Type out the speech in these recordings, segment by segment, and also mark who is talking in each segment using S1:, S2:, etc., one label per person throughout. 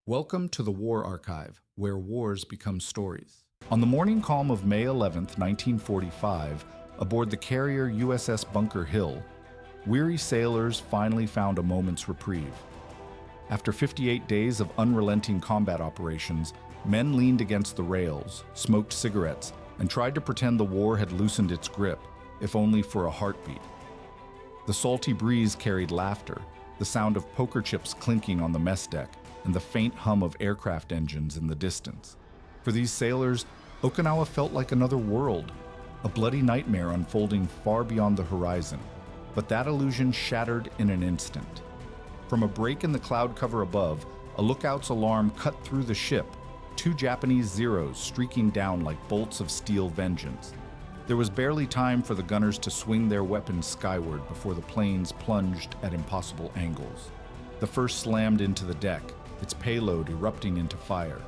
S1: Welcome to the War Archive, where wars become stories. On the morning calm of May 11, 1945, aboard the carrier USS Bunker Hill, weary sailors finally found a moment's reprieve. After 58 days of unrelenting combat operations, men leaned against the rails, smoked cigarettes, and tried to pretend the war had loosened its grip, if only for a heartbeat. The salty breeze carried laughter, the sound of poker chips clinking on the mess deck, and the faint hum of aircraft engines in the distance. For these sailors, Okinawa felt like another world, a bloody nightmare unfolding far beyond the horizon. But that illusion shattered in an instant. From a break in the cloud cover above, a lookout's alarm cut through the ship, two Japanese Zeros streaking down like bolts of steel vengeance. There was barely time for the gunners to swing their weapons skyward before the planes plunged at impossible angles. The first slammed into the deck, its payload erupting into fire.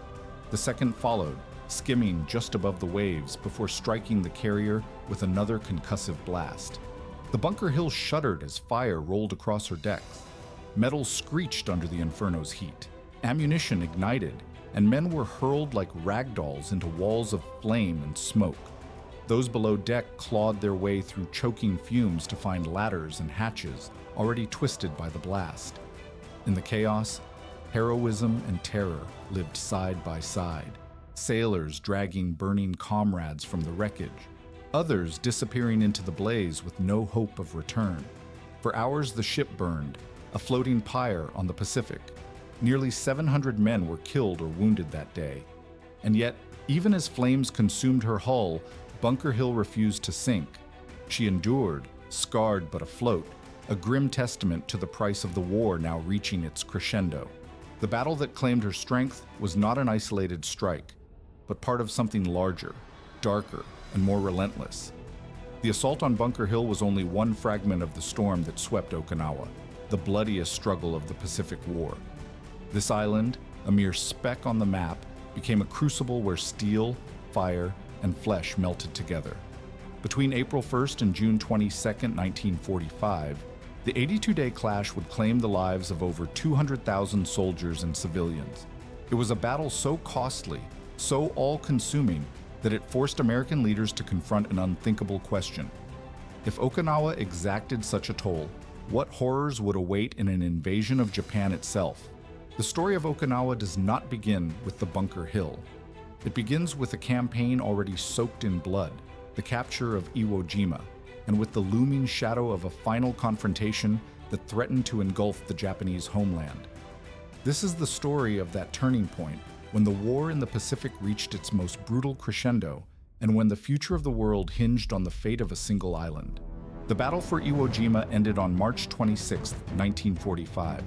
S1: The second followed, skimming just above the waves before striking the carrier with another concussive blast. The Bunker Hill shuddered as fire rolled across her decks. Metal screeched under the inferno's heat. Ammunition ignited, and men were hurled like ragdolls into walls of flame and smoke. Those below deck clawed their way through choking fumes to find ladders and hatches already twisted by the blast. In the chaos, heroism and terror lived side by side, sailors dragging burning comrades from the wreckage, others disappearing into the blaze with no hope of return. For hours the ship burned, a floating pyre on the Pacific. Nearly 700 men were killed or wounded that day. And yet, even as flames consumed her hull, Bunker Hill refused to sink. She endured, scarred but afloat, a grim testament to the price of the war now reaching its crescendo. The battle that claimed her strength was not an isolated strike, but part of something larger, darker, and more relentless. The assault on Bunker Hill was only one fragment of the storm that swept Okinawa, the bloodiest struggle of the Pacific War. This island, a mere speck on the map, became a crucible where steel, fire, and flesh melted together. Between April 1st and June 22, 1945, the 82-day clash would claim the lives of over 200,000 soldiers and civilians. It was a battle so costly, so all-consuming, that it forced American leaders to confront an unthinkable question. If Okinawa exacted such a toll, what horrors would await in an invasion of Japan itself? The story of Okinawa does not begin with the Bunker Hill. It begins with a campaign already soaked in blood, the capture of Iwo Jima, and with the looming shadow of a final confrontation that threatened to engulf the Japanese homeland. This is the story of that turning point when the war in the Pacific reached its most brutal crescendo and when the future of the world hinged on the fate of a single island. The battle for Iwo Jima ended on March 26, 1945.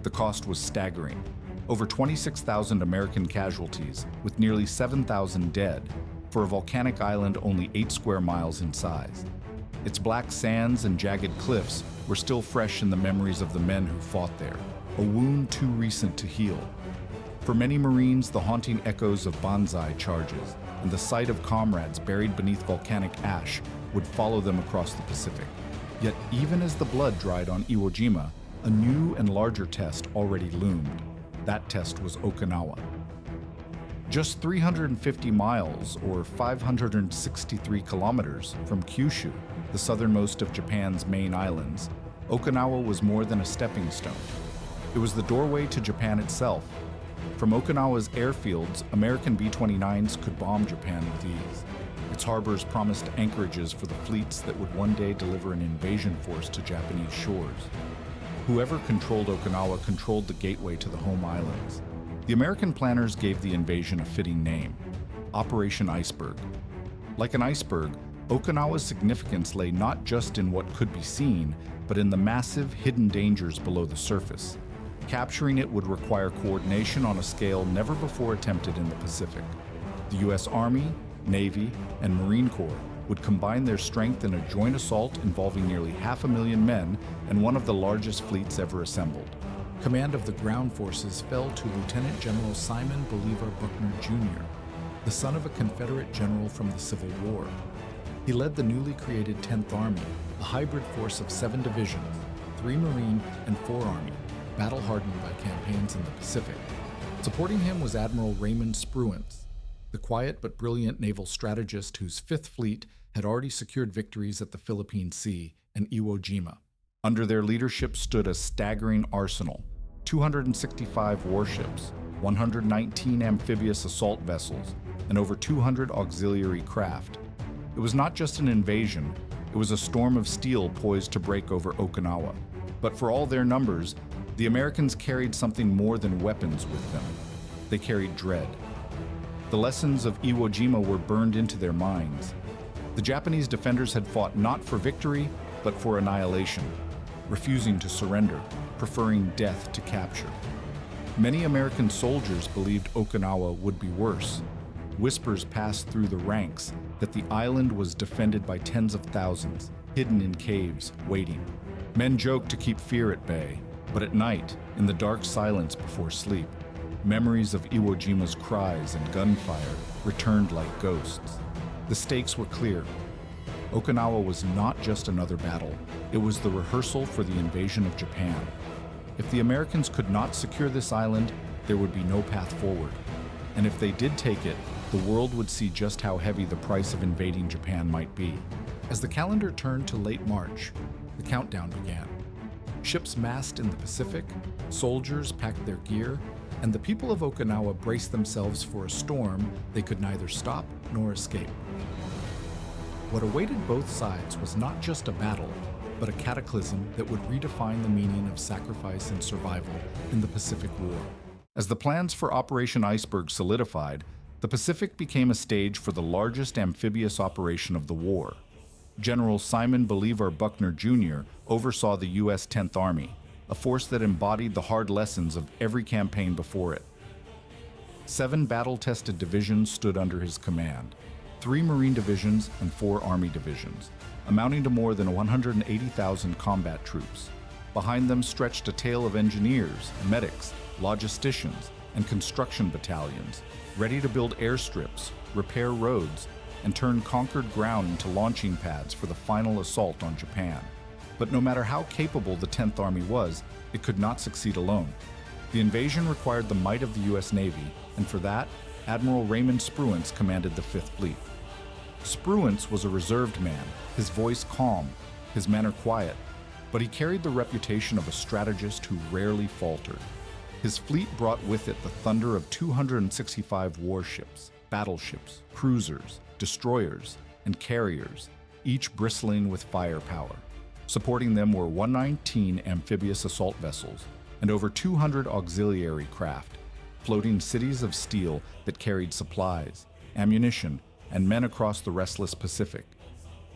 S1: The cost was staggering. Over 26,000 American casualties, with nearly 7,000 dead, for a volcanic island only 8 square miles in size. Its black sands and jagged cliffs were still fresh in the memories of the men who fought there, a wound too recent to heal. For many Marines, the haunting echoes of banzai charges and the sight of comrades buried beneath volcanic ash would follow them across the Pacific. Yet even as the blood dried on Iwo Jima, a new and larger test already loomed. That test was Okinawa. Just 350 miles, or 563 kilometers, from Kyushu, the southernmost of Japan's main islands, Okinawa was more than a stepping stone. It was the doorway to Japan itself. From Okinawa's airfields, American B-29s could bomb Japan with ease. Its harbors promised anchorages for the fleets that would one day deliver an invasion force to Japanese shores. Whoever controlled Okinawa controlled the gateway to the home islands. The American planners gave the invasion a fitting name: Operation Iceberg. Like an iceberg, Okinawa's significance lay not just in what could be seen, but in the massive hidden dangers below the surface. Capturing it would require coordination on a scale never before attempted in the Pacific. The U.S. Army, Navy, and Marine Corps would combine their strength in a joint assault involving nearly 500,000 men and one of the largest fleets ever assembled. Command of the ground forces fell to Lieutenant General Simon Bolivar Buckner Jr., the son of a Confederate general from the Civil War. He led the newly created 10th Army, a hybrid force of 7 divisions, 3 Marine and 4 Army, battle-hardened by campaigns in the Pacific. Supporting him was Admiral Raymond Spruance, the quiet but brilliant naval strategist whose Fifth Fleet had already secured victories at the Philippine Sea and Iwo Jima. Under their leadership stood a staggering arsenal: 265 warships, 119 amphibious assault vessels, and over 200 auxiliary craft. It was not just an invasion, it was a storm of steel poised to break over Okinawa. But for all their numbers, the Americans carried something more than weapons with them. They carried dread. The lessons of Iwo Jima were burned into their minds. The Japanese defenders had fought not for victory, but for annihilation, refusing to surrender, preferring death to capture. Many American soldiers believed Okinawa would be worse. Whispers passed through the ranks that the island was defended by tens of thousands, hidden in caves, waiting. Men joked to keep fear at bay, but at night, in the dark silence before sleep, memories of Iwo Jima's cries and gunfire returned like ghosts. The stakes were clear. Okinawa was not just another battle, it was the rehearsal for the invasion of Japan. If the Americans could not secure this island, there would be no path forward. And if they did take it, the world would see just how heavy the price of invading Japan might be. As the calendar turned to late March, the countdown began. Ships massed in the Pacific, soldiers packed their gear, and the people of Okinawa braced themselves for a storm they could neither stop nor escape. What awaited both sides was not just a battle, but a cataclysm that would redefine the meaning of sacrifice and survival in the Pacific War. As the plans for Operation Iceberg solidified, the Pacific became a stage for the largest amphibious operation of the war. General Simon Bolivar Buckner Jr. oversaw the U.S. 10th Army, a force that embodied the hard lessons of every campaign before it. 7 battle-tested divisions stood under his command, 3 Marine divisions and 4 Army divisions, amounting to more than 180,000 combat troops. Behind them stretched a tail of engineers, medics, logisticians, and construction battalions, ready to build airstrips, repair roads, and turn conquered ground into launching pads for the final assault on Japan. But no matter how capable the 10th Army was, it could not succeed alone. The invasion required the might of the U.S. Navy, and for that, Admiral Raymond Spruance commanded the Fifth Fleet. Spruance was a reserved man, his voice calm, his manner quiet, but he carried the reputation of a strategist who rarely faltered. His fleet brought with it the thunder of 265 warships, battleships, cruisers, destroyers, and carriers, each bristling with firepower. Supporting them were 119 amphibious assault vessels and over 200 auxiliary craft, floating cities of steel that carried supplies, ammunition, and men across the restless Pacific.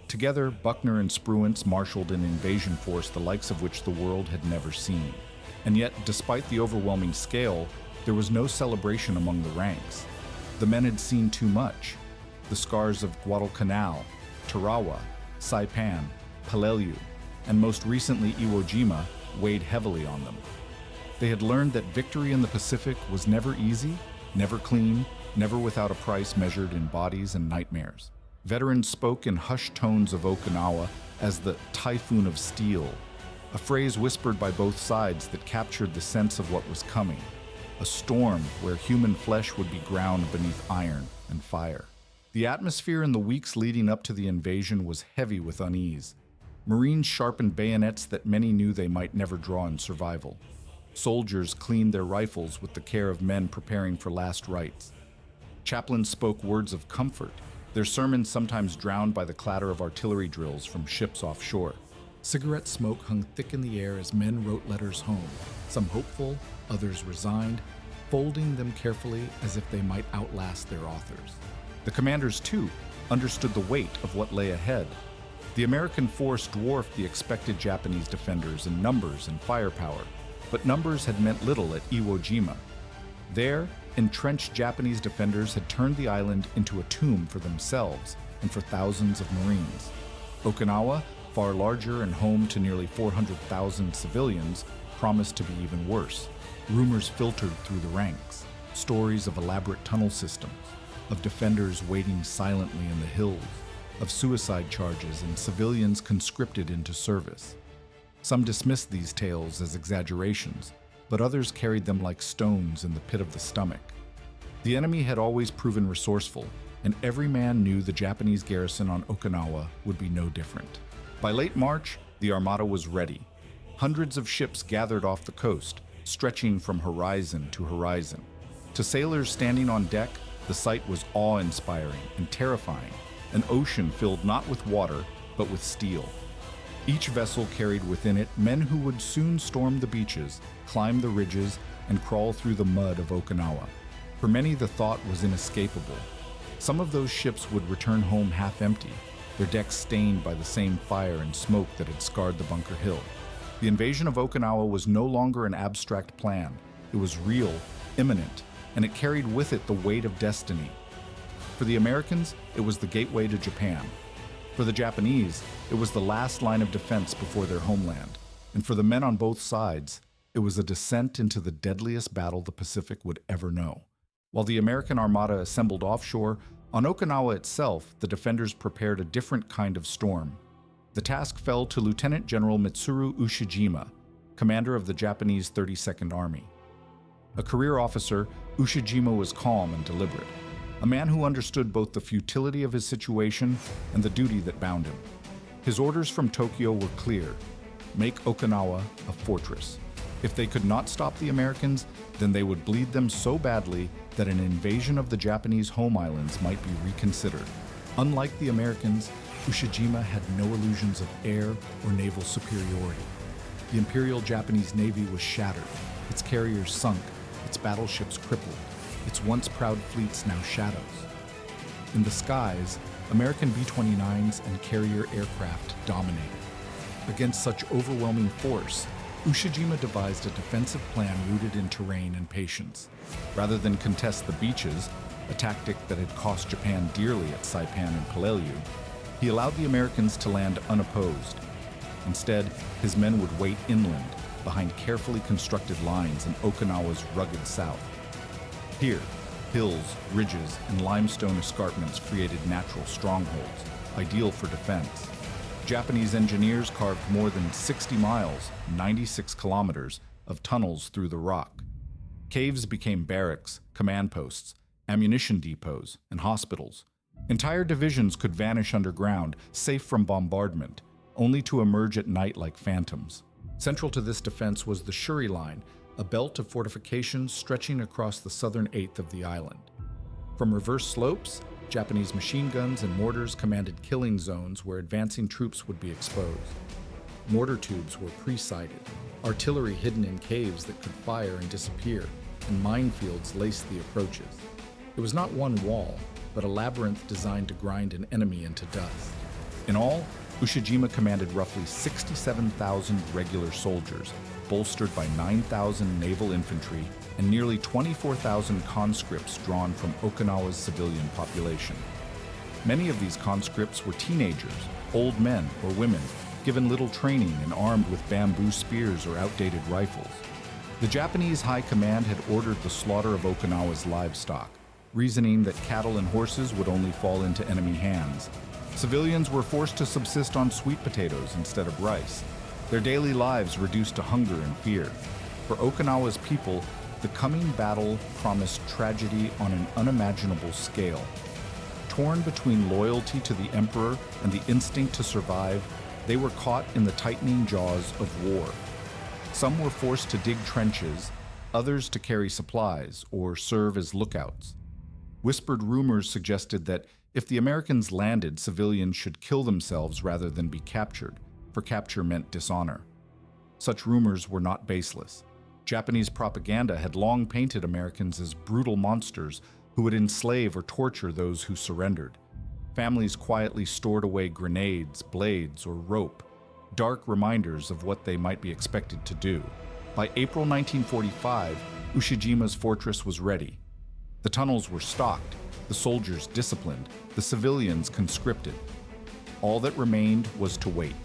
S1: Together, Buckner and Spruance marshaled an invasion force the likes of which the world had never seen. And yet, despite the overwhelming scale, there was no celebration among the ranks. The men had seen too much. The scars of Guadalcanal, Tarawa, Saipan, Peleliu, and most recently Iwo Jima weighed heavily on them. They had learned that victory in the Pacific was never easy, never clean, never without a price measured in bodies and nightmares. Veterans spoke in hushed tones of Okinawa as the typhoon of steel, a phrase whispered by both sides that captured the sense of what was coming, a storm where human flesh would be ground beneath iron and fire. The atmosphere in the weeks leading up to the invasion was heavy with unease. Marines sharpened bayonets that many knew they might never draw in survival. Soldiers cleaned their rifles with the care of men preparing for last rites. Chaplains spoke words of comfort, their sermons sometimes drowned by the clatter of artillery drills from ships offshore. Cigarette smoke hung thick in the air as men wrote letters home, some hopeful, others resigned, folding them carefully as if they might outlast their authors. The commanders, too, understood the weight of what lay ahead. The American force dwarfed the expected Japanese defenders in numbers and firepower, but numbers had meant little at Iwo Jima. There, entrenched Japanese defenders had turned the island into a tomb for themselves and for thousands of Marines. Okinawa, far larger and home to nearly 400,000 civilians, promised to be even worse. Rumors filtered through the ranks, stories of elaborate tunnel systems, of defenders waiting silently in the hills, of suicide charges and civilians conscripted into service. Some dismissed these tales as exaggerations, but others carried them like stones in the pit of the stomach. The enemy had always proven resourceful, and every man knew the Japanese garrison on Okinawa would be no different. By late March, the Armada was ready. Hundreds of ships gathered off the coast, stretching from horizon to horizon. To sailors standing on deck, the sight was awe-inspiring and terrifying, an ocean filled not with water, but with steel. Each vessel carried within it men who would soon storm the beaches, climb the ridges, and crawl through the mud of Okinawa. For many, the thought was inescapable. Some of those ships would return home half empty, their decks stained by the same fire and smoke that had scarred the Bunker Hill. The invasion of Okinawa was no longer an abstract plan. It was real, imminent, and it carried with it the weight of destiny. For the Americans, it was the gateway to Japan. For the Japanese, it was the last line of defense before their homeland. And for the men on both sides, it was a descent into the deadliest battle the Pacific would ever know. While the American Armada assembled offshore, on Okinawa itself, the defenders prepared a different kind of storm. The task fell to Lieutenant General Mitsuru Ushijima, commander of the Japanese 32nd Army. A career officer, Ushijima was calm and deliberate, a man who understood both the futility of his situation and the duty that bound him. His orders from Tokyo were clear: make Okinawa a fortress. If they could not stop the Americans, then they would bleed them so badly that an invasion of the Japanese home islands might be reconsidered. Unlike the Americans, Ushijima had no illusions of air or naval superiority. The Imperial Japanese Navy was shattered, its carriers sunk, its battleships crippled, its once proud fleets now shadows. In the skies, American B-29s and carrier aircraft dominated. Against such overwhelming force, Ushijima devised a defensive plan rooted in terrain and patience. Rather than contest the beaches, a tactic that had cost Japan dearly at Saipan and Peleliu, he allowed the Americans to land unopposed. Instead, his men would wait inland, behind carefully constructed lines in Okinawa's rugged south. Here, hills, ridges, and limestone escarpments created natural strongholds, ideal for defense. Japanese engineers carved more than 60 miles, 96 kilometers, of tunnels through the rock. Caves became barracks, command posts, ammunition depots, and hospitals. Entire divisions could vanish underground, safe from bombardment, only to emerge at night like phantoms. Central to this defense was the Shuri Line, a belt of fortifications stretching across the southern eighth of the island. From reverse slopes, Japanese machine guns and mortars commanded killing zones where advancing troops would be exposed. Mortar tubes were pre-sighted, artillery hidden in caves that could fire and disappear, and minefields laced the approaches. It was not one wall, but a labyrinth designed to grind an enemy into dust. In all, Ushijima commanded roughly 67,000 regular soldiers, bolstered by 9,000 naval infantry and nearly 24,000 conscripts drawn from Okinawa's civilian population. Many of these conscripts were teenagers, old men or women, given little training and armed with bamboo spears or outdated rifles. The Japanese High Command had ordered the slaughter of Okinawa's livestock, reasoning that cattle and horses would only fall into enemy hands. Civilians were forced to subsist on sweet potatoes instead of rice, their daily lives reduced to hunger and fear. For Okinawa's people, the coming battle promised tragedy on an unimaginable scale. Torn between loyalty to the emperor and the instinct to survive, they were caught in the tightening jaws of war. Some were forced to dig trenches, others to carry supplies or serve as lookouts. Whispered rumors suggested that if the Americans landed, civilians should kill themselves rather than be captured, for capture meant dishonor. Such rumors were not baseless. Japanese propaganda had long painted Americans as brutal monsters who would enslave or torture those who surrendered. Families quietly stored away grenades, blades, or rope, dark reminders of what they might be expected to do. By April 1945, Ushijima's fortress was ready. The tunnels were stocked, the soldiers disciplined, the civilians conscripted. All that remained was to wait.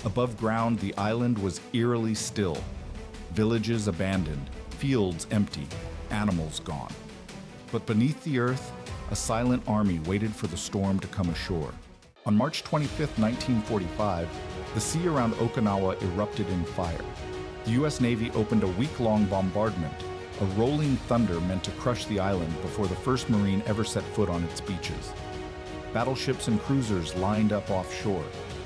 S1: Above ground, the island was eerily still. Villages abandoned, fields empty, animals gone. But beneath the earth, a silent army waited for the storm to come ashore. On March 25, 1945, the sea around Okinawa erupted in fire. The U.S. Navy opened a week-long bombardment, a rolling thunder meant to crush the island before the first Marine ever set foot on its beaches. Battleships and cruisers lined up offshore,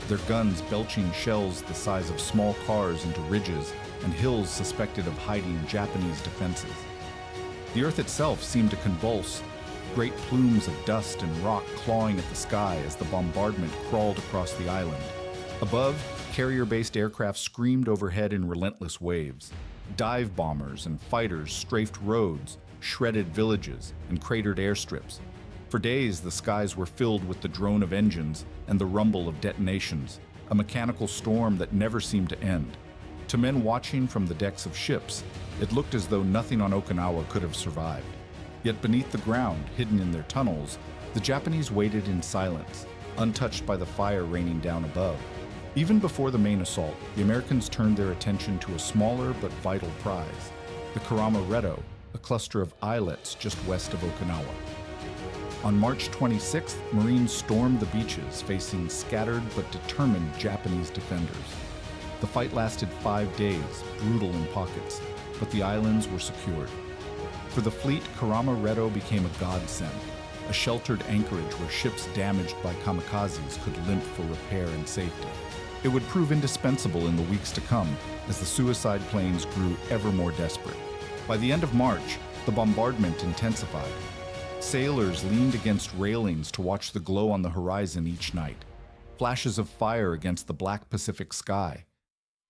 S1: their guns belching shells the size of small cars into ridges and hills suspected of hiding Japanese defenses. The earth itself seemed to convulse, great plumes of dust and rock clawing at the sky as the bombardment crawled across the island. Above, carrier-based aircraft screamed overhead in relentless waves. Dive bombers and fighters strafed roads, shredded villages, and cratered airstrips. For days, the skies were filled with the drone of engines and the rumble of detonations, a mechanical storm that never seemed to end. To men watching from the decks of ships, it looked as though nothing on Okinawa could have survived. Yet beneath the ground, hidden in their tunnels, the Japanese waited in silence, untouched by the fire raining down above. Even before the main assault, the Americans turned their attention to a smaller but vital prize, the Karama-Redo, a cluster of islets just west of Okinawa. On March 26th, Marines stormed the beaches, facing scattered but determined Japanese defenders. The fight lasted 5 days, brutal in pockets, but the islands were secured. For the fleet, Karama-Redo became a godsend, a sheltered anchorage where ships damaged by kamikazes could limp for repair and safety. It would prove indispensable in the weeks to come as the suicide planes grew ever more desperate. By the end of March, the bombardment intensified. Sailors leaned against railings to watch the glow on the horizon each night, flashes of fire against the black Pacific sky.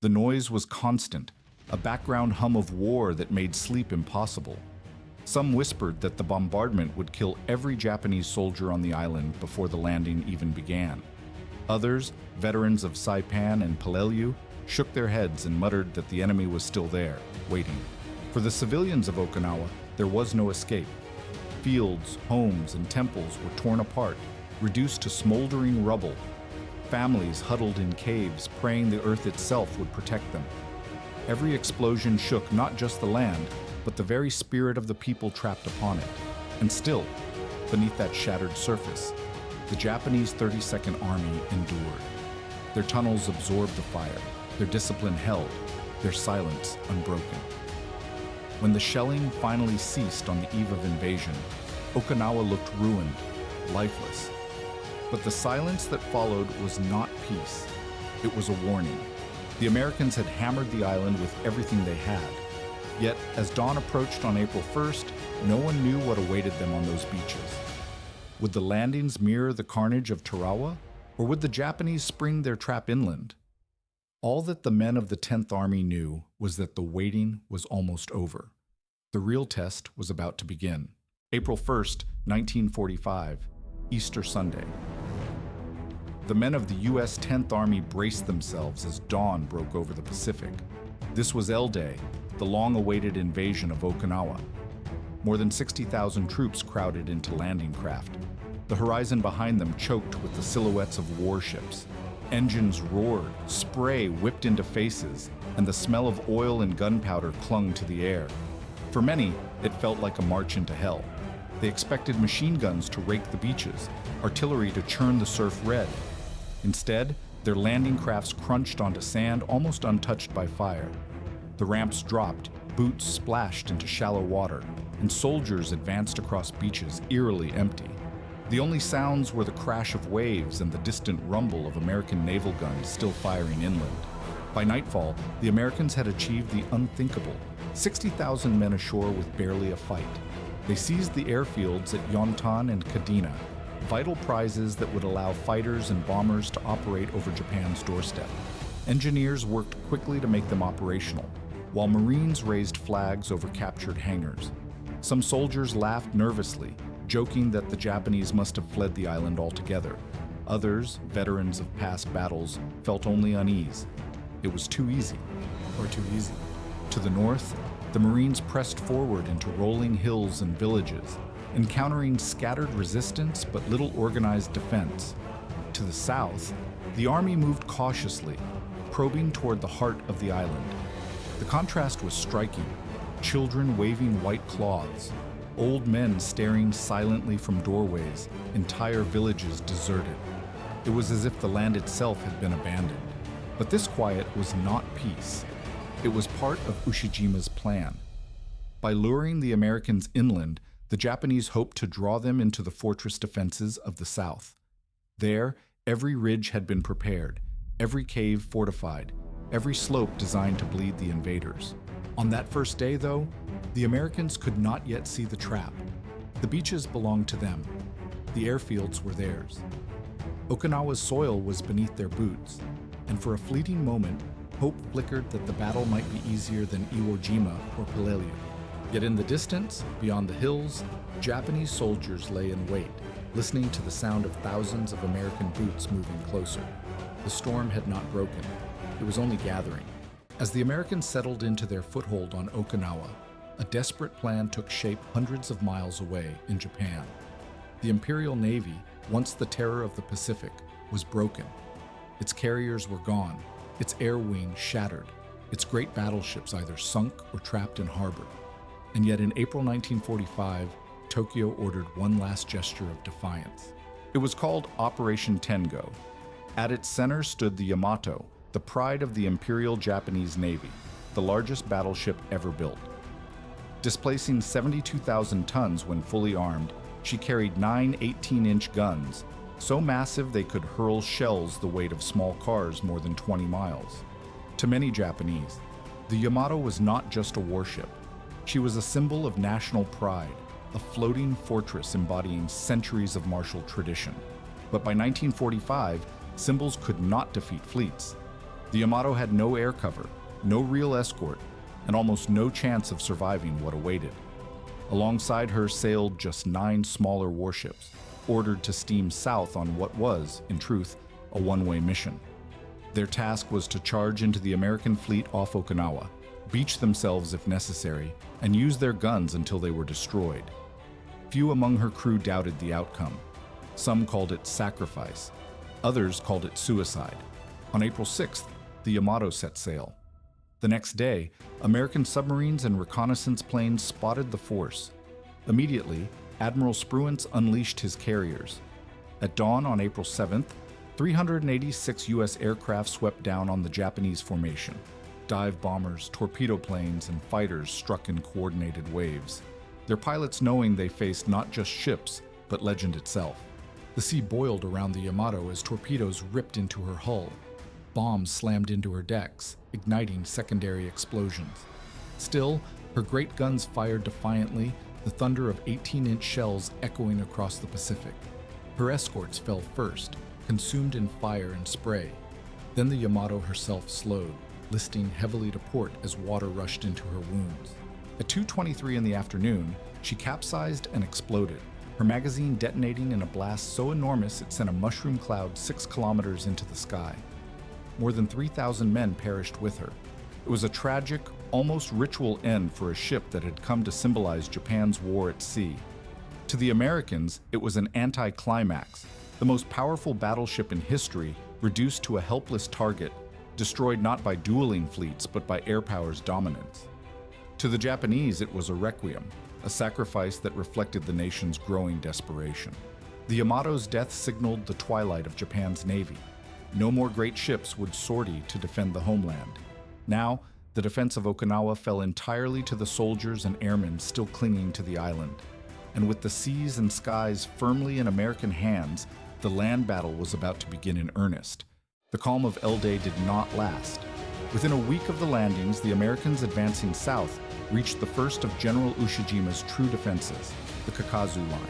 S1: The noise was constant, a background hum of war that made sleep impossible. Some whispered that the bombardment would kill every Japanese soldier on the island before the landing even began. Others, veterans of Saipan and Peleliu, shook their heads and muttered that the enemy was still there, waiting. For the civilians of Okinawa, there was no escape. Fields, homes, and temples were torn apart, reduced to smoldering rubble. Families huddled in caves, praying the earth itself would protect them. Every explosion shook not just the land, but the very spirit of the people trapped upon it. And still, beneath that shattered surface, the Japanese 32nd Army endured. Their tunnels absorbed the fire, their discipline held, their silence unbroken. When the shelling finally ceased on the eve of invasion, Okinawa looked ruined, lifeless. But the silence that followed was not peace. It was a warning. The Americans had hammered the island with everything they had. Yet, as dawn approached on April 1st, no one knew what awaited them on those beaches. Would the landings mirror the carnage of Tarawa, or would the Japanese spring their trap inland? All that the men of the 10th Army knew was that the waiting was almost over. The real test was about to begin. April 1st, 1945, Easter Sunday. The men of the U.S. 10th Army braced themselves as dawn broke over the Pacific. This was L-Day, the long-awaited invasion of Okinawa. More than 60,000 troops crowded into landing craft. The horizon behind them choked with the silhouettes of warships. Engines roared, spray whipped into faces, and the smell of oil and gunpowder clung to the air. For many, it felt like a march into hell. They expected machine guns to rake the beaches, artillery to churn the surf red. Instead, their landing crafts crunched onto sand almost untouched by fire. The ramps dropped, boots splashed into shallow water, and soldiers advanced across beaches eerily empty. The only sounds were the crash of waves and the distant rumble of American naval guns still firing inland. By nightfall, the Americans had achieved the unthinkable, 60,000 men ashore with barely a fight. They seized the airfields at Yontan and Kadena, vital prizes that would allow fighters and bombers to operate over Japan's doorstep. Engineers worked quickly to make them operational, while Marines raised flags over captured hangars. Some soldiers laughed nervously, joking that the Japanese must have fled the island altogether. Others, veterans of past battles, felt only unease. It was too easy, or too easy. To the north, the Marines pressed forward into rolling hills and villages, encountering scattered resistance but little organized defense. To the south, the Army moved cautiously, probing toward the heart of the island. The contrast was striking. Children waving white cloths, old men staring silently from doorways, entire villages deserted. It was as if the land itself had been abandoned. But this quiet was not peace. It was part of Ushijima's plan. By luring the Americans inland, the Japanese hoped to draw them into the fortress defenses of the south. There, every ridge had been prepared, every cave fortified, every slope designed to bleed the invaders. On that first day, though, the Americans could not yet see the trap. The beaches belonged to them. The airfields were theirs. Okinawa's soil was beneath their boots, and for a fleeting moment, hope flickered that the battle might be easier than Iwo Jima or Peleliu. Yet in the distance, beyond the hills, Japanese soldiers lay in wait, listening to the sound of thousands of American boots moving closer. The storm had not broken. It was only gathering. As the Americans settled into their foothold on Okinawa, a desperate plan took shape hundreds of miles away in Japan. The Imperial Navy, once the terror of the Pacific, was broken. Its carriers were gone, its air wing shattered, its great battleships either sunk or trapped in harbor. And yet in April 1945, Tokyo ordered one last gesture of defiance. It was called Operation Tengo. At its center stood the Yamato, the pride of the Imperial Japanese Navy, the largest battleship ever built. Displacing 72,000 tons when fully armed, she carried 9 18-inch guns, so massive they could hurl shells the weight of small cars more than 20 miles. To many Japanese, the Yamato was not just a warship. She was a symbol of national pride, a floating fortress embodying centuries of martial tradition. But by 1945, symbols could not defeat fleets. The Yamato had no air cover, no real escort, and almost no chance of surviving what awaited. Alongside her sailed just 9 smaller warships, ordered to steam south on what was, in truth, a one-way mission. Their task was to charge into the American fleet off Okinawa, beach themselves if necessary, and use their guns until they were destroyed. Few among her crew doubted the outcome. Some called it sacrifice. Others called it suicide. On April 6th, the Yamato set sail. The next day, American submarines and reconnaissance planes spotted the force. Immediately, Admiral Spruance unleashed his carriers. At dawn on April 7th, 386 U.S. aircraft swept down on the Japanese formation. Dive bombers, torpedo planes, and fighters struck in coordinated waves, their pilots knowing they faced not just ships, but legend itself. The sea boiled around the Yamato as torpedoes ripped into her hull. Bombs slammed into her decks, igniting secondary explosions. Still, her great guns fired defiantly, the thunder of 18-inch shells echoing across the Pacific. Her escorts fell first, consumed in fire and spray. Then the Yamato herself slowed, listing heavily to port as water rushed into her wounds. At 2:23 in the afternoon, she capsized and exploded, her magazine detonating in a blast so enormous it sent a mushroom cloud 6 kilometers into the sky. More than 3,000 men perished with her. It was a tragic, almost ritual end for a ship that had come to symbolize Japan's war at sea. To the Americans, it was an anticlimax, the most powerful battleship in history reduced to a helpless target, destroyed not by dueling fleets but by air power's dominance. To the Japanese, it was a requiem, a sacrifice that reflected the nation's growing desperation. The Yamato's death signaled the twilight of Japan's navy. No more great ships would sortie to defend the homeland. Now, the defense of Okinawa fell entirely to the soldiers and airmen still clinging to the island. And with the seas and skies firmly in American hands, the land battle was about to begin in earnest. The calm of L-Day did not last. Within a week of the landings, the Americans advancing south reached the first of General Ushijima's true defenses, the Kakazu Line.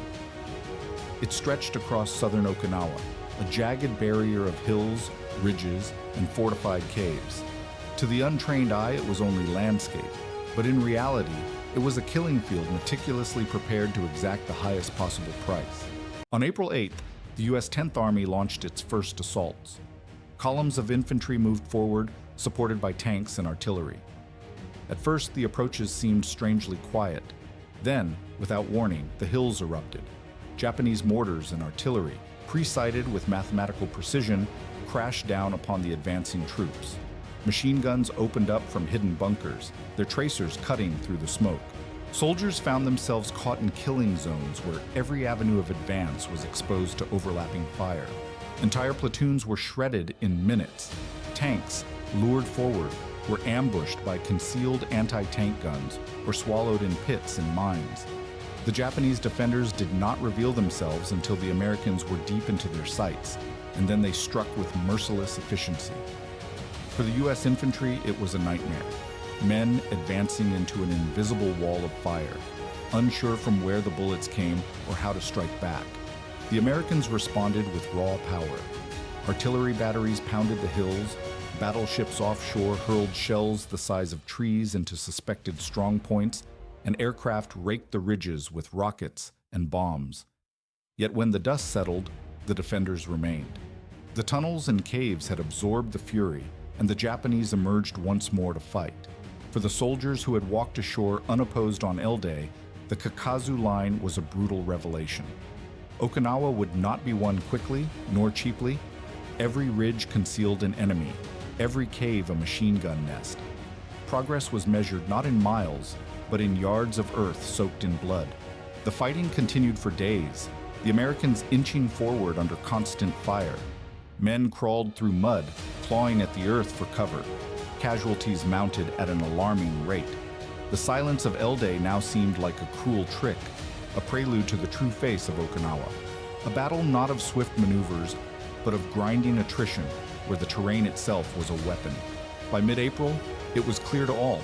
S1: It stretched across southern Okinawa, a jagged barrier of hills, ridges, and fortified caves. To the untrained eye, it was only landscape, but in reality, it was a killing field meticulously prepared to exact the highest possible price. On April 8th, the U.S. 10th Army launched its first assaults. Columns of infantry moved forward, supported by tanks and artillery. At first, the approaches seemed strangely quiet. Then, without warning, the hills erupted. Japanese mortars and artillery, pre-sighted with mathematical precision, crashed down upon the advancing troops. Machine guns opened up from hidden bunkers, their tracers cutting through the smoke. Soldiers found themselves caught in killing zones where every avenue of advance was exposed to overlapping fire. Entire platoons were shredded in minutes. Tanks, lured forward, were ambushed by concealed anti-tank guns or swallowed in pits and mines. The Japanese defenders did not reveal themselves until the Americans were deep into their sights, and then they struck with merciless efficiency. For the U.S. infantry, it was a nightmare. Men advancing into an invisible wall of fire, unsure from where the bullets came or how to strike back. The Americans responded with raw power. Artillery batteries pounded the hills, battleships offshore hurled shells the size of trees into suspected strong points, and aircraft raked the ridges with rockets and bombs. Yet when the dust settled, the defenders remained. The tunnels and caves had absorbed the fury, and the Japanese emerged once more to fight. For the soldiers who had walked ashore unopposed on L-Day, the Kakazu Line was a brutal revelation. Okinawa would not be won quickly, nor cheaply. Every ridge concealed an enemy, every cave a machine gun nest. Progress was measured not in miles, but in yards of earth soaked in blood. The fighting continued for days, the Americans inching forward under constant fire. Men crawled through mud, clawing at the earth for cover. Casualties mounted at an alarming rate. The silence of L-Day now seemed like a cruel trick, a prelude to the true face of Okinawa. A battle not of swift maneuvers, but of grinding attrition, where the terrain itself was a weapon. By mid-April, it was clear to all.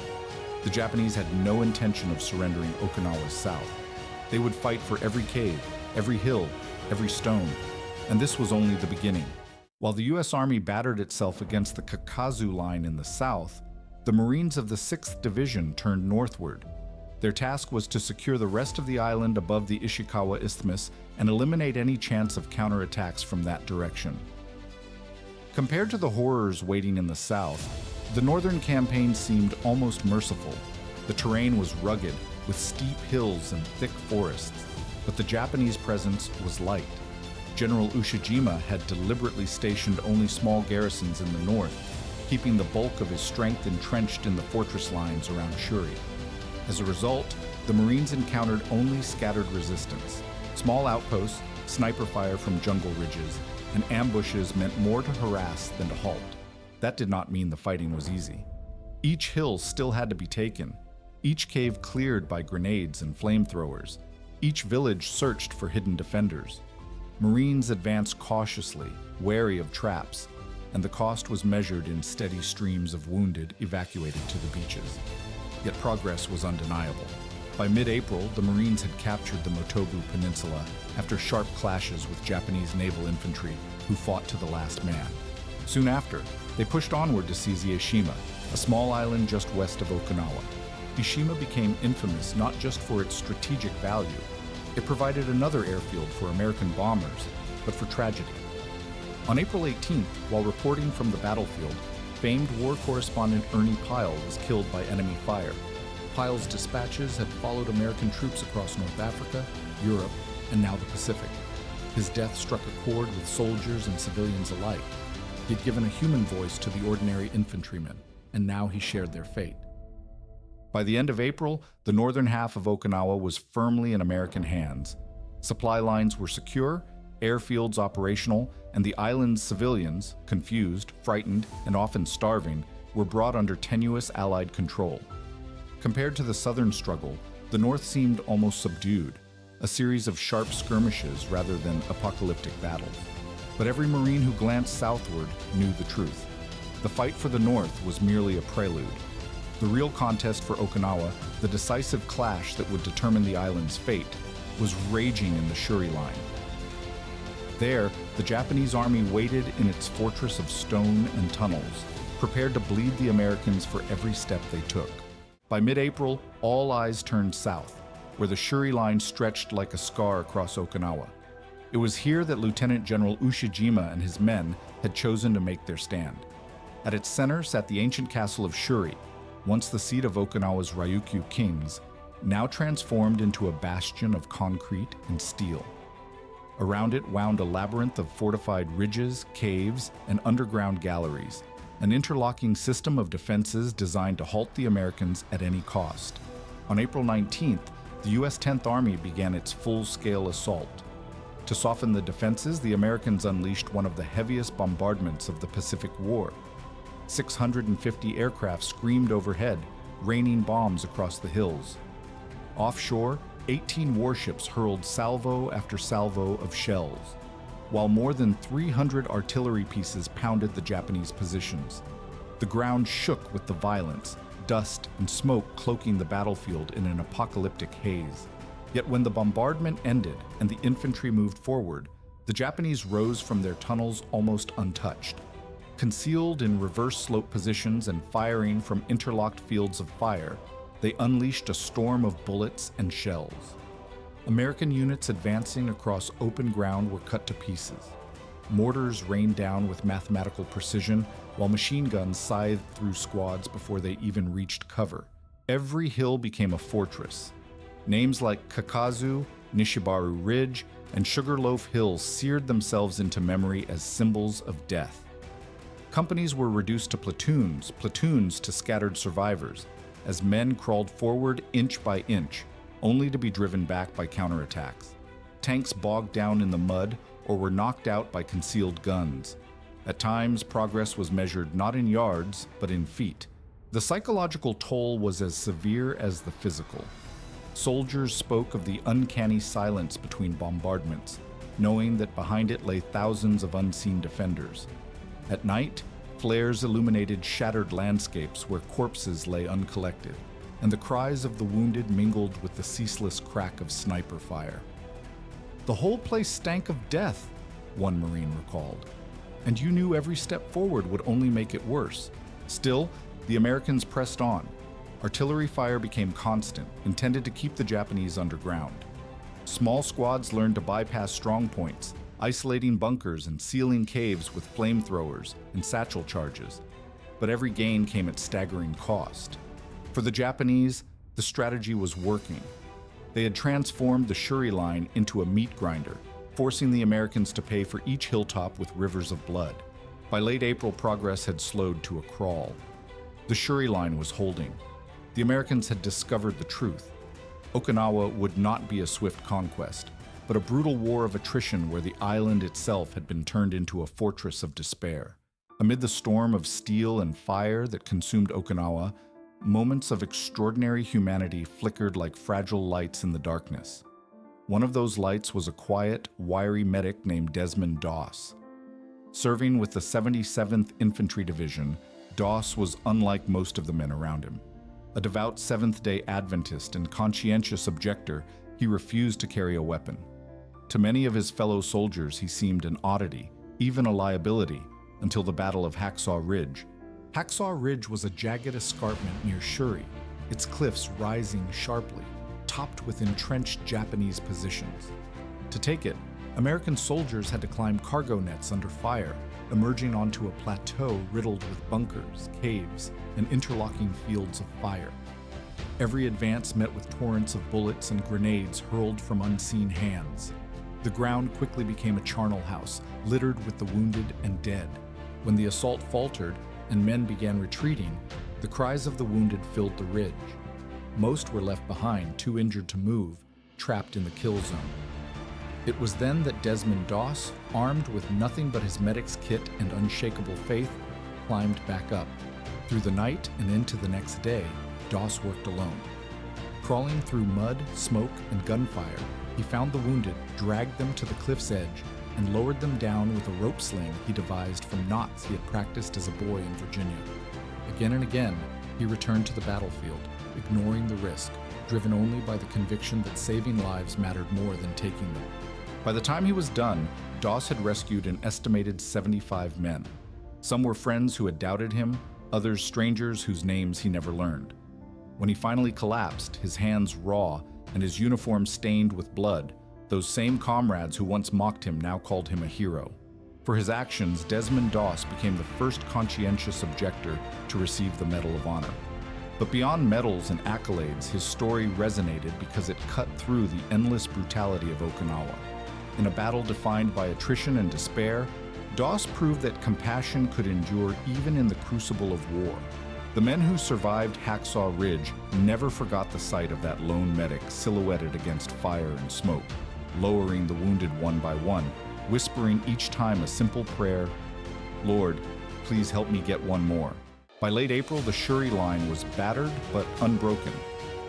S1: The Japanese had no intention of surrendering Okinawa's south. They would fight for every cave, every hill, every stone, and this was only the beginning. While the U.S. Army battered itself against the Kakazu Line in the south, the Marines of the 6th Division turned northward. Their task was to secure the rest of the island above the Ishikawa Isthmus and eliminate any chance of counterattacks from that direction. Compared to the horrors waiting in the south, the northern campaign seemed almost merciful. The terrain was rugged, with steep hills and thick forests, but the Japanese presence was light. General Ushijima had deliberately stationed only small garrisons in the north, keeping the bulk of his strength entrenched in the fortress lines around Shuri. As a result, the Marines encountered only scattered resistance. Small outposts, sniper fire from jungle ridges, and ambushes meant more to harass than to halt. That did not mean the fighting was easy. Each hill still had to be taken, each cave cleared by grenades and flamethrowers, each village searched for hidden defenders. Marines advanced cautiously, wary of traps, and the cost was measured in steady streams of wounded evacuated to the beaches. Yet progress was undeniable. By mid-April, the Marines had captured the Motobu Peninsula after sharp clashes with Japanese naval infantry who fought to the last man. Soon after, they pushed onward to seize Ishima, a small island just west of Okinawa. Ishima became infamous not just for its strategic value. It provided another airfield for American bombers, but for tragedy. On April 18th, while reporting from the battlefield, famed war correspondent Ernie Pyle was killed by enemy fire. Pyle's dispatches had followed American troops across North Africa, Europe, and now the Pacific. His death struck a chord with soldiers and civilians alike. He'd given a human voice to the ordinary infantrymen, and now he shared their fate. By the end of April, the northern half of Okinawa was firmly in American hands. Supply lines were secure, airfields operational, and the island's civilians, confused, frightened, and often starving, were brought under tenuous Allied control. Compared to the southern struggle, the north seemed almost subdued, a series of sharp skirmishes rather than apocalyptic battles. But every Marine who glanced southward knew the truth. The fight for the north was merely a prelude. The real contest for Okinawa, the decisive clash that would determine the island's fate, was raging in the Shuri Line. There, the Japanese army waited in its fortress of stone and tunnels, prepared to bleed the Americans for every step they took. By mid-April, all eyes turned south, where the Shuri Line stretched like a scar across Okinawa. It was here that Lieutenant General Ushijima and his men had chosen to make their stand. At its center sat the ancient castle of Shuri, once the seat of Okinawa's Ryukyu kings, now transformed into a bastion of concrete and steel. Around it wound a labyrinth of fortified ridges, caves, and underground galleries, an interlocking system of defenses designed to halt the Americans at any cost. On April 19th, the U.S. 10th Army began its full-scale assault. To soften the defenses, the Americans unleashed one of the heaviest bombardments of the Pacific War. 650 aircraft screamed overhead, raining bombs across the hills. Offshore, 18 warships hurled salvo after salvo of shells, while more than 300 artillery pieces pounded the Japanese positions. The ground shook with the violence, dust and smoke cloaking the battlefield in an apocalyptic haze. Yet when the bombardment ended and the infantry moved forward, the Japanese rose from their tunnels almost untouched. Concealed in reverse slope positions and firing from interlocked fields of fire, they unleashed a storm of bullets and shells. American units advancing across open ground were cut to pieces. Mortars rained down with mathematical precision, while machine guns scythed through squads before they even reached cover. Every hill became a fortress. Names like Kakazu, Nishibaru Ridge, and Sugarloaf Hill seared themselves into memory as symbols of death. Companies were reduced to platoons, platoons to scattered survivors, as men crawled forward inch by inch, only to be driven back by counterattacks. Tanks bogged down in the mud or were knocked out by concealed guns. At times, progress was measured not in yards, but in feet. The psychological toll was as severe as the physical. Soldiers spoke of the uncanny silence between bombardments, knowing that behind it lay thousands of unseen defenders. At night, flares illuminated shattered landscapes where corpses lay uncollected, and the cries of the wounded mingled with the ceaseless crack of sniper fire. "The whole place stank of death," one Marine recalled, "and you knew every step forward would only make it worse." Still, the Americans pressed on. Artillery fire became constant, intended to keep the Japanese underground. Small squads learned to bypass strong points, isolating bunkers and sealing caves with flamethrowers and satchel charges. But every gain came at staggering cost. For the Japanese, the strategy was working. They had transformed the Shuri Line into a meat grinder, forcing the Americans to pay for each hilltop with rivers of blood. By late April, progress had slowed to a crawl. The Shuri Line was holding. The Americans had discovered the truth. Okinawa would not be a swift conquest, but a brutal war of attrition where the island itself had been turned into a fortress of despair. Amid the storm of steel and fire that consumed Okinawa, moments of extraordinary humanity flickered like fragile lights in the darkness. One of those lights was a quiet, wiry medic named Desmond Doss. Serving with the 77th Infantry Division, Doss was unlike most of the men around him. A devout Seventh-day Adventist and conscientious objector, he refused to carry a weapon. To many of his fellow soldiers, he seemed an oddity, even a liability, until the Battle of Hacksaw Ridge. Hacksaw Ridge was a jagged escarpment near Shuri, its cliffs rising sharply, topped with entrenched Japanese positions. To take it, American soldiers had to climb cargo nets under fire, emerging onto a plateau riddled with bunkers, caves, and interlocking fields of fire. Every advance met with torrents of bullets and grenades hurled from unseen hands. The ground quickly became a charnel house, littered with the wounded and dead. When the assault faltered and men began retreating, the cries of the wounded filled the ridge. Most were left behind, too injured to move, trapped in the kill zone. It was then that Desmond Doss, armed with nothing but his medic's kit and unshakable faith, climbed back up. Through the night and into the next day, Doss worked alone. Crawling through mud, smoke, and gunfire, he found the wounded, dragged them to the cliff's edge, and lowered them down with a rope sling he devised from knots he had practiced as a boy in Virginia. Again and again, he returned to the battlefield, ignoring the risk, driven only by the conviction that saving lives mattered more than taking them. By the time he was done, Doss had rescued an estimated 75 men. Some were friends who had doubted him, others strangers whose names he never learned. When he finally collapsed, his hands raw and his uniform stained with blood, those same comrades who once mocked him now called him a hero. For his actions, Desmond Doss became the first conscientious objector to receive the Medal of Honor. But beyond medals and accolades, his story resonated because it cut through the endless brutality of Okinawa. In a battle defined by attrition and despair, Doss proved that compassion could endure even in the crucible of war. The men who survived Hacksaw Ridge never forgot the sight of that lone medic silhouetted against fire and smoke, lowering the wounded one by one, whispering each time a simple prayer, "Lord, please help me get one more. By late April, the Shuri Line was battered but unbroken.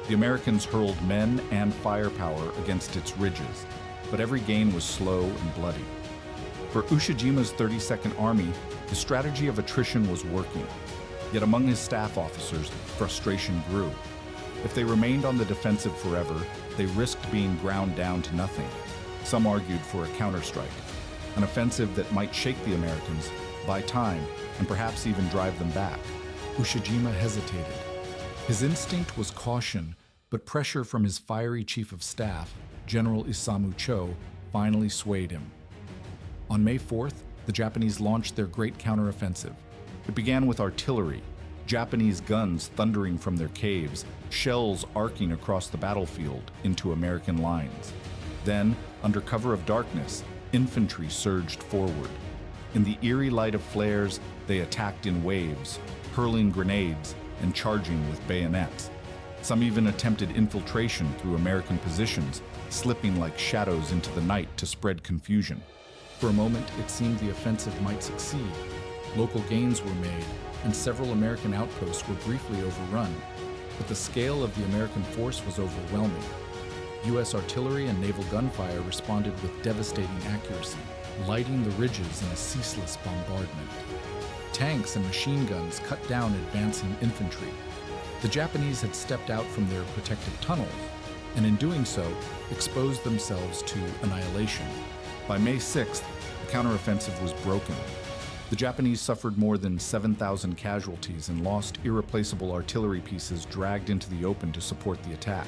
S1: The Americans hurled men and firepower against its ridges, but every gain was slow and bloody. For Ushijima's 32nd Army, the strategy of attrition was working. Yet among his staff officers, frustration grew. If they remained on the defensive forever, they risked being ground down to nothing. Some argued for a counterstrike, an offensive that might shake the Americans, buy time, and perhaps even drive them back. Ushijima hesitated. His instinct was caution, but pressure from his fiery chief of staff, General Isamu Cho, finally swayed him. On May 4th, the Japanese launched their great counteroffensive. It began with artillery, Japanese guns thundering from their caves, shells arcing across the battlefield into American lines. Then, under cover of darkness, infantry surged forward. In the eerie light of flares, they attacked in waves, hurling grenades and charging with bayonets. Some even attempted infiltration through American positions, slipping like shadows into the night to spread confusion. For a moment, it seemed the offensive might succeed. Local gains were made, and several American outposts were briefly overrun. But the scale of the American force was overwhelming. U.S. artillery and naval gunfire responded with devastating accuracy, lighting the ridges in a ceaseless bombardment. Tanks and machine guns cut down advancing infantry. The Japanese had stepped out from their protective tunnels, and in doing so, exposed themselves to annihilation. By May 6th, the counteroffensive was broken. The Japanese suffered more than 7,000 casualties and lost irreplaceable artillery pieces dragged into the open to support the attack.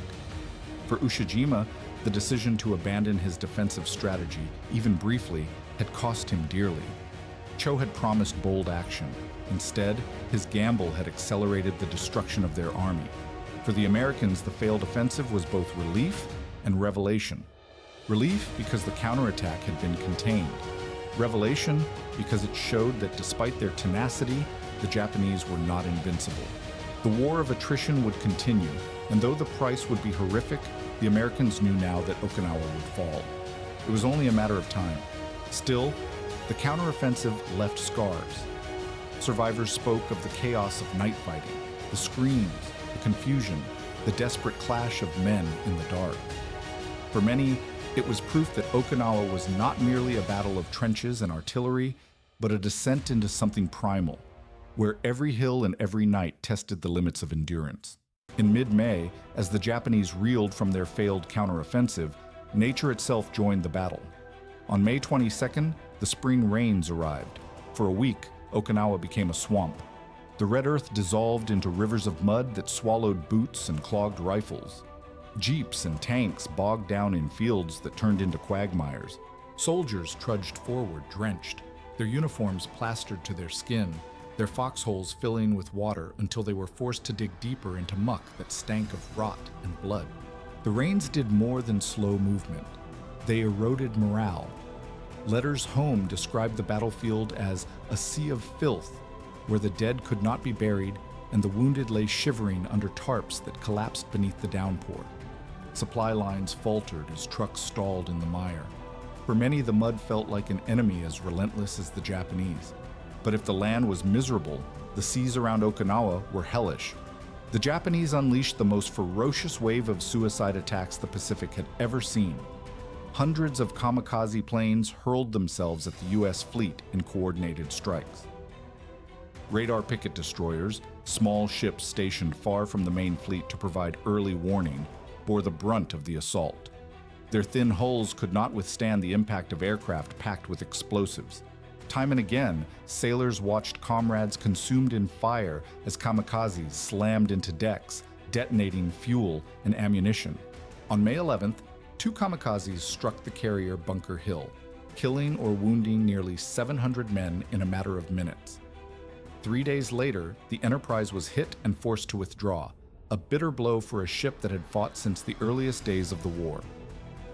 S1: For Ushijima, the decision to abandon his defensive strategy, even briefly, had cost him dearly. Cho had promised bold action. Instead, his gamble had accelerated the destruction of their army. For the Americans, the failed offensive was both relief and revelation. Relief because the counterattack had been contained. Revelation because it showed that despite their tenacity, the Japanese were not invincible. The war of attrition would continue, and though the price would be horrific, the Americans knew now that Okinawa would fall. It was only a matter of time. Still, the counteroffensive left scars. Survivors spoke of the chaos of night fighting, the screams, the confusion, the desperate clash of men in the dark. For many, it was proof that Okinawa was not merely a battle of trenches and artillery, but a descent into something primal, where every hill and every night tested the limits of endurance. In mid-May, as the Japanese reeled from their failed counteroffensive, nature itself joined the battle. On May 22nd, the spring rains arrived. For a week, Okinawa became a swamp. The red earth dissolved into rivers of mud that swallowed boots and clogged rifles. Jeeps and tanks bogged down in fields that turned into quagmires. Soldiers trudged forward drenched, their uniforms plastered to their skin, their foxholes filling with water until they were forced to dig deeper into muck that stank of rot and blood. The rains did more than slow movement. They eroded morale. Letters home described the battlefield as a sea of filth, where the dead could not be buried and the wounded lay shivering under tarps that collapsed beneath the downpour. Supply lines faltered as trucks stalled in the mire. For many, the mud felt like an enemy as relentless as the Japanese. But if the land was miserable, the seas around Okinawa were hellish. The Japanese unleashed the most ferocious wave of suicide attacks the Pacific had ever seen. Hundreds of kamikaze planes hurled themselves at the U.S. fleet in coordinated strikes. Radar picket destroyers, small ships stationed far from the main fleet to provide early warning, bore the brunt of the assault. Their thin hulls could not withstand the impact of aircraft packed with explosives. Time and again, sailors watched comrades consumed in fire as kamikazes slammed into decks, detonating fuel and ammunition. On May 11th, 2 kamikazes struck the carrier Bunker Hill, killing or wounding nearly 700 men in a matter of minutes. 3 days later, the Enterprise was hit and forced to withdraw, a bitter blow for a ship that had fought since the earliest days of the war.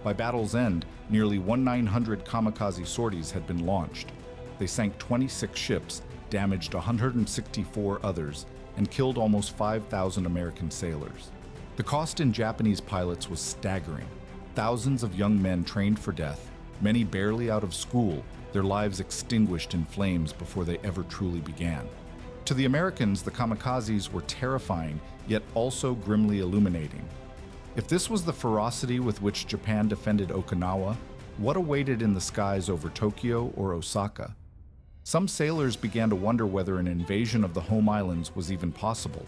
S1: By battle's end, nearly 1,900 kamikaze sorties had been launched. They sank 26 ships, damaged 164 others, and killed almost 5,000 American sailors. The cost in Japanese pilots was staggering. Thousands of young men trained for death, Many barely out of school, their lives extinguished in flames before they ever truly began. To the Americans, the kamikazes were terrifying, yet also grimly illuminating. If this was the ferocity with which Japan defended Okinawa, what awaited in the skies over Tokyo or Osaka? Some sailors began to wonder whether an invasion of the home islands was even possible.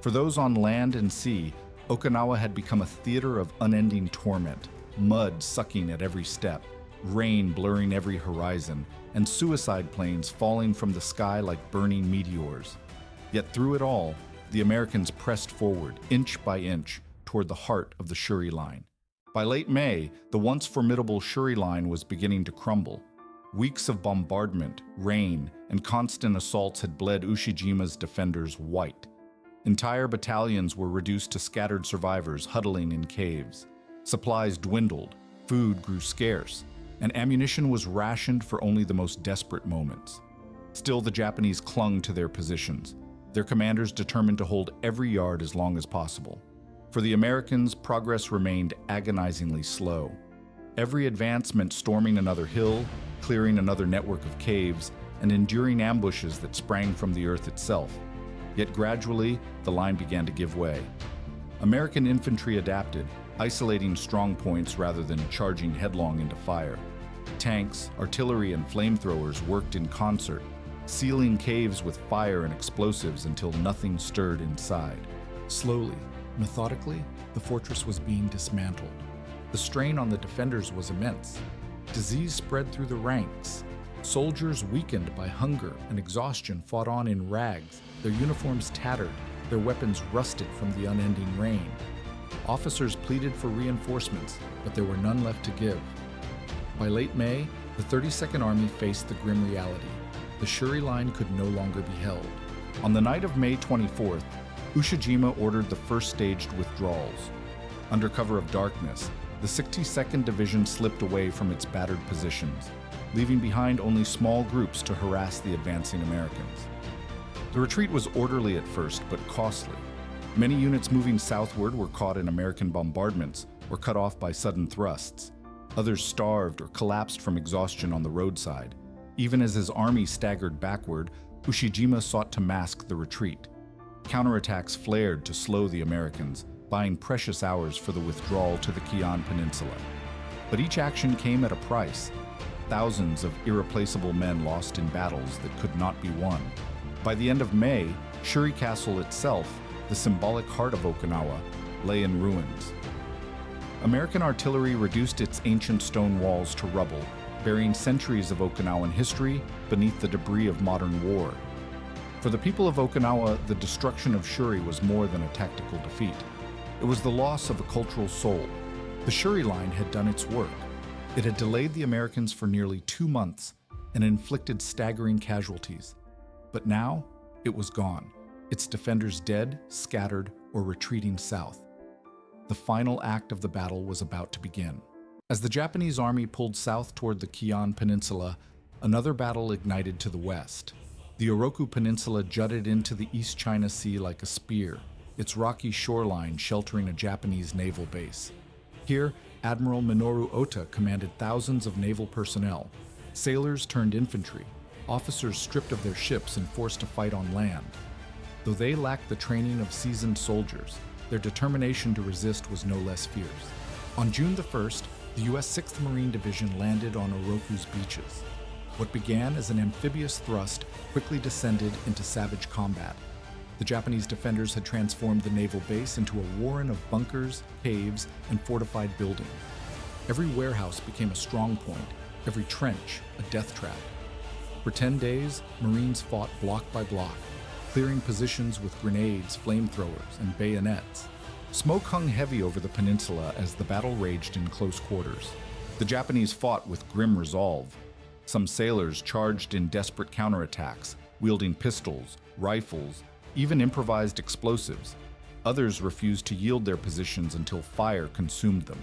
S1: For those on land and sea, Okinawa had become a theater of unending torment, mud sucking at every step, rain blurring every horizon, and suicide planes falling from the sky like burning meteors. Yet through it all, the Americans pressed forward, inch by inch, toward the heart of the Shuri Line. By late May, the once formidable Shuri Line was beginning to crumble. Weeks of bombardment, rain, and constant assaults had bled Ushijima's defenders white. Entire battalions were reduced to scattered survivors huddling in caves. Supplies dwindled, food grew scarce, and ammunition was rationed for only the most desperate moments. Still, the Japanese clung to their positions, their commanders determined to hold every yard as long as possible. For the Americans, progress remained agonizingly slow. Every advance meant storming another hill, clearing another network of caves, and enduring ambushes that sprang from the earth itself. Yet gradually, the line began to give way. American infantry adapted, isolating strong points rather than charging headlong into fire. Tanks, artillery, and flamethrowers worked in concert, sealing caves with fire and explosives until nothing stirred inside. Slowly, methodically, the fortress was being dismantled. The strain on the defenders was immense. Disease spread through the ranks. Soldiers weakened by hunger and exhaustion fought on in rags, their uniforms tattered, their weapons rusted from the unending rain. Officers pleaded for reinforcements, but there were none left to give. By late May, the 32nd Army faced the grim reality. The Shuri Line could no longer be held. On the night of May 24th, Ushijima ordered the first staged withdrawals. Under cover of darkness, the 62nd Division slipped away from its battered positions, leaving behind only small groups to harass the advancing Americans. The retreat was orderly at first, but costly. Many units moving southward were caught in American bombardments or cut off by sudden thrusts. Others starved or collapsed from exhaustion on the roadside. Even as his army staggered backward, Ushijima sought to mask the retreat. Counterattacks flared to slow the Americans, buying precious hours for the withdrawal to the Kian Peninsula. But each action came at a price. Thousands of irreplaceable men lost in battles that could not be won. By the end of May, Shuri Castle itself, the symbolic heart of Okinawa, lay in ruins. American artillery reduced its ancient stone walls to rubble, burying centuries of Okinawan history beneath the debris of modern war. For the people of Okinawa, the destruction of Shuri was more than a tactical defeat. It was the loss of a cultural soul. The Shuri Line had done its work. It had delayed the Americans for nearly 2 months and inflicted staggering casualties. But now, it was gone, its defenders dead, scattered, or retreating south. The final act of the battle was about to begin. As the Japanese army pulled south toward the Kian Peninsula, another battle ignited to the west. The Oruku Peninsula jutted into the East China Sea like a spear, its rocky shoreline sheltering a Japanese naval base. Here, Admiral Minoru Ota commanded thousands of naval personnel. Sailors turned infantry, officers stripped of their ships and forced to fight on land. Though they lacked the training of seasoned soldiers, their determination to resist was no less fierce. On June the 1st, the U.S. 6th Marine Division landed on Oruku's beaches. What began as an amphibious thrust quickly descended into savage combat. The Japanese defenders had transformed the naval base into a warren of bunkers, caves, and fortified buildings. Every warehouse became a strong point, every trench a death trap. For 10 days, Marines fought block by block, clearing positions with grenades, flamethrowers, and bayonets. Smoke hung heavy over the peninsula as the battle raged in close quarters. The Japanese fought with grim resolve. Some sailors charged in desperate counterattacks, wielding pistols, rifles, even improvised explosives. Others refused to yield their positions until fire consumed them.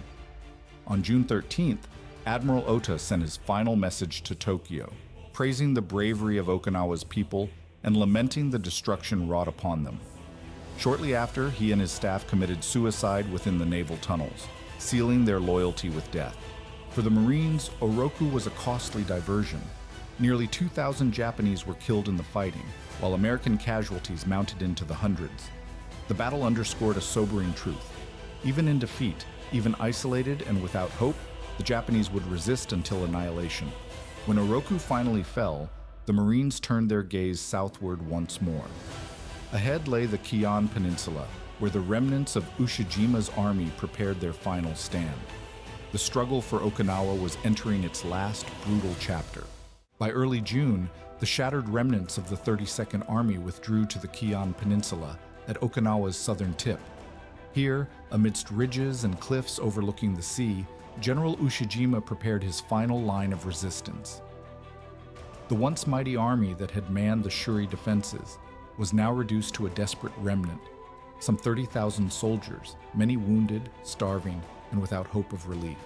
S1: On June 13th, Admiral Ota sent his final message to Tokyo, praising the bravery of Okinawa's people and lamenting the destruction wrought upon them. Shortly after, he and his staff committed suicide within the naval tunnels, sealing their loyalty with death. For the Marines, Oruku was a costly diversion. Nearly 2,000 Japanese were killed in the fighting, while American casualties mounted into the hundreds. The battle underscored a sobering truth. Even in defeat, even isolated and without hope, the Japanese would resist until annihilation. When Oruku finally fell, the Marines turned their gaze southward once more. Ahead lay the Kion Peninsula, where the remnants of Ushijima's army prepared their final stand. The struggle for Okinawa was entering its last brutal chapter. By early June, the shattered remnants of the 32nd Army withdrew to the Kion Peninsula at Okinawa's southern tip. Here, amidst ridges and cliffs overlooking the sea, General Ushijima prepared his final line of resistance. The once mighty army that had manned the Shuri defenses was now reduced to a desperate remnant, some 30,000 soldiers, many wounded, starving, and without hope of relief.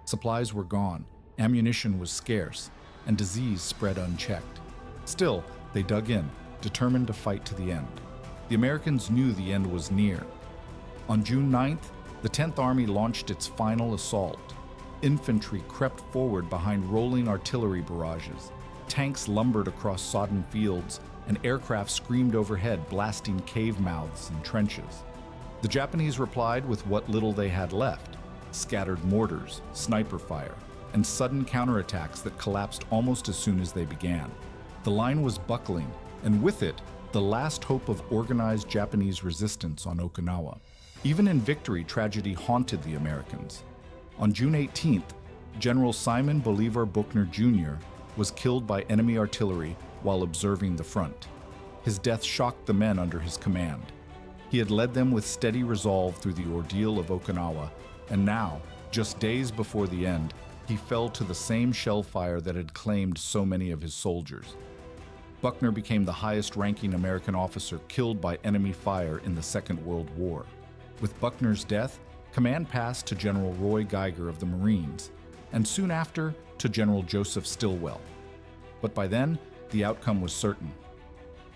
S1: Supplies were gone, ammunition was scarce, and disease spread unchecked. Still, they dug in, determined to fight to the end. The Americans knew the end was near. On June 9th, the 10th Army launched its final assault. Infantry crept forward behind rolling artillery barrages. Tanks lumbered across sodden fields, and aircraft screamed overhead, blasting cave mouths and trenches. The Japanese replied with what little they had left: scattered mortars, sniper fire, and sudden counterattacks that collapsed almost as soon as they began. The line was buckling, and with it, the last hope of organized Japanese resistance on Okinawa. Even in victory, tragedy haunted the Americans. On June 18th, General Simon Bolivar Buckner Jr. was killed by enemy artillery while observing the front. His death shocked the men under his command. He had led them with steady resolve through the ordeal of Okinawa, and now, just days before the end, he fell to the same shell fire that had claimed so many of his soldiers. Buckner became the highest-ranking American officer killed by enemy fire in the Second World War. With Buckner's death, command passed to General Roy Geiger of the Marines, and soon after to General Joseph Stilwell. But by then, the outcome was certain.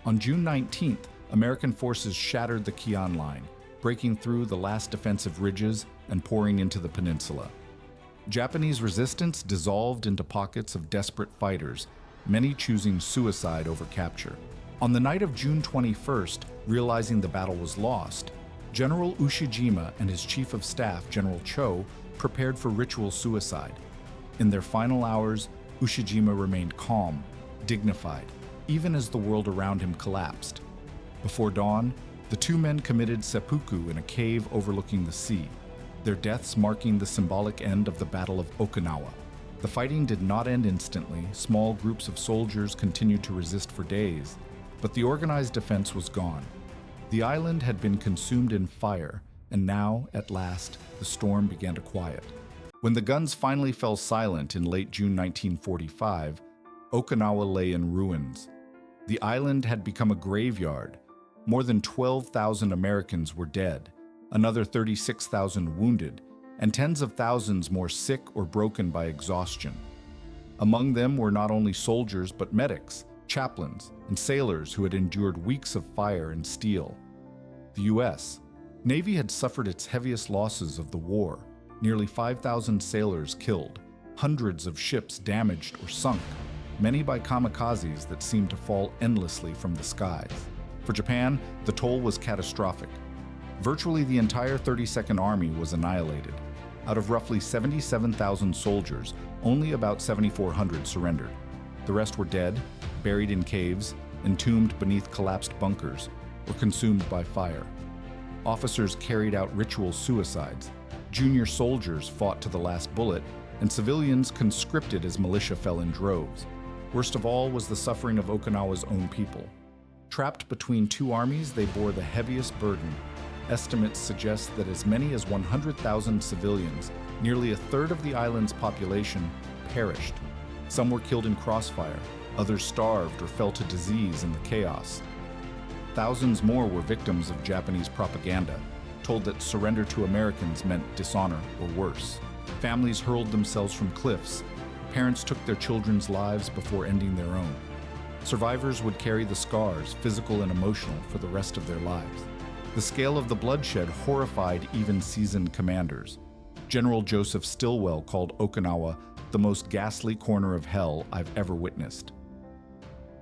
S1: On June 19th, American forces shattered the Kion Line, breaking through the last defensive ridges and pouring into the peninsula. Japanese resistance dissolved into pockets of desperate fighters, many choosing suicide over capture. On the night of June 21st, realizing the battle was lost, General Ushijima and his chief of staff, General Cho, prepared for ritual suicide. In their final hours, Ushijima remained calm, dignified, even as the world around him collapsed. Before dawn, the two men committed seppuku in a cave overlooking the sea, their deaths marking the symbolic end of the Battle of Okinawa. The fighting did not end instantly. Small groups of soldiers continued to resist for days, but the organized defense was gone. The island had been consumed in fire, and now, at last, the storm began to quiet. When the guns finally fell silent in late June 1945, Okinawa lay in ruins. The island had become a graveyard. More than 12,000 Americans were dead, another 36,000 wounded, and tens of thousands more sick or broken by exhaustion. Among them were not only soldiers but medics, chaplains, and sailors who had endured weeks of fire and steel. The U.S. Navy had suffered its heaviest losses of the war, nearly 5,000 sailors killed, hundreds of ships damaged or sunk, many by kamikazes that seemed to fall endlessly from the skies. For Japan, the toll was catastrophic. Virtually the entire 32nd Army was annihilated. Out of roughly 77,000 soldiers, only about 7,400 surrendered. The rest were dead, buried in caves, entombed beneath collapsed bunkers, or consumed by fire. Officers carried out ritual suicides. Junior soldiers fought to the last bullet, and civilians conscripted as militia fell in droves. Worst of all was the suffering of Okinawa's own people. Trapped between two armies, they bore the heaviest burden. Estimates suggest that as many as 100,000 civilians, nearly a third of the island's population, perished. Some were killed in crossfire, others starved or fell to disease in the chaos. Thousands more were victims of Japanese propaganda, told that surrender to Americans meant dishonor or worse. Families hurled themselves from cliffs. Parents took their children's lives before ending their own. Survivors would carry the scars, physical and emotional, for the rest of their lives. The scale of the bloodshed horrified even seasoned commanders. General Joseph Stilwell called Okinawa the most ghastly corner of hell I've ever witnessed.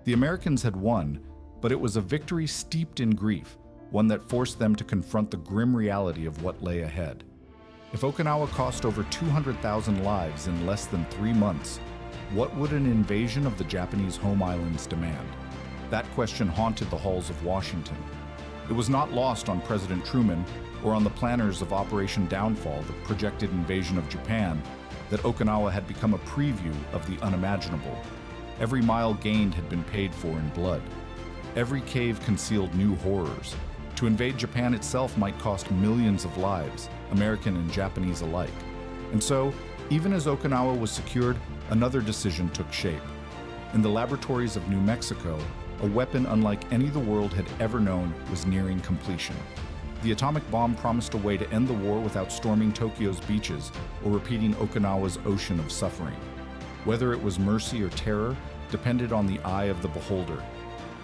S1: The Americans had won, but it was a victory steeped in grief, one that forced them to confront the grim reality of what lay ahead. If Okinawa cost over 200,000 lives in less than 3 months, what would an invasion of the Japanese home islands demand? That question haunted the halls of Washington. It was not lost on President Truman or on the planners of Operation Downfall, the projected invasion of Japan, that Okinawa had become a preview of the unimaginable. Every mile gained had been paid for in blood. Every cave concealed new horrors. To invade Japan itself might cost millions of lives, American and Japanese alike. And so, even as Okinawa was secured, another decision took shape. In the laboratories of New Mexico, a weapon unlike any the world had ever known was nearing completion. The atomic bomb promised a way to end the war without storming Tokyo's beaches or repeating Okinawa's ocean of suffering. Whether it was mercy or terror depended on the eye of the beholder.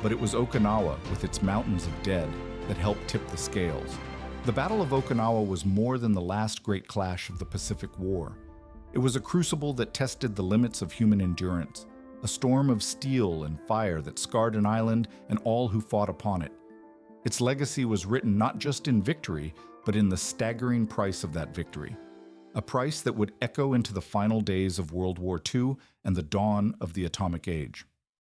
S1: But it was Okinawa, with its mountains of dead, that helped tip the scales. The Battle of Okinawa was more than the last great clash of the Pacific War. It was a crucible that tested the limits of human endurance, a storm of steel and fire that scarred an island and all who fought upon it. Its legacy was written not just in victory, but in the staggering price of that victory. A price that would echo into the final days of World War II and the dawn of the atomic age.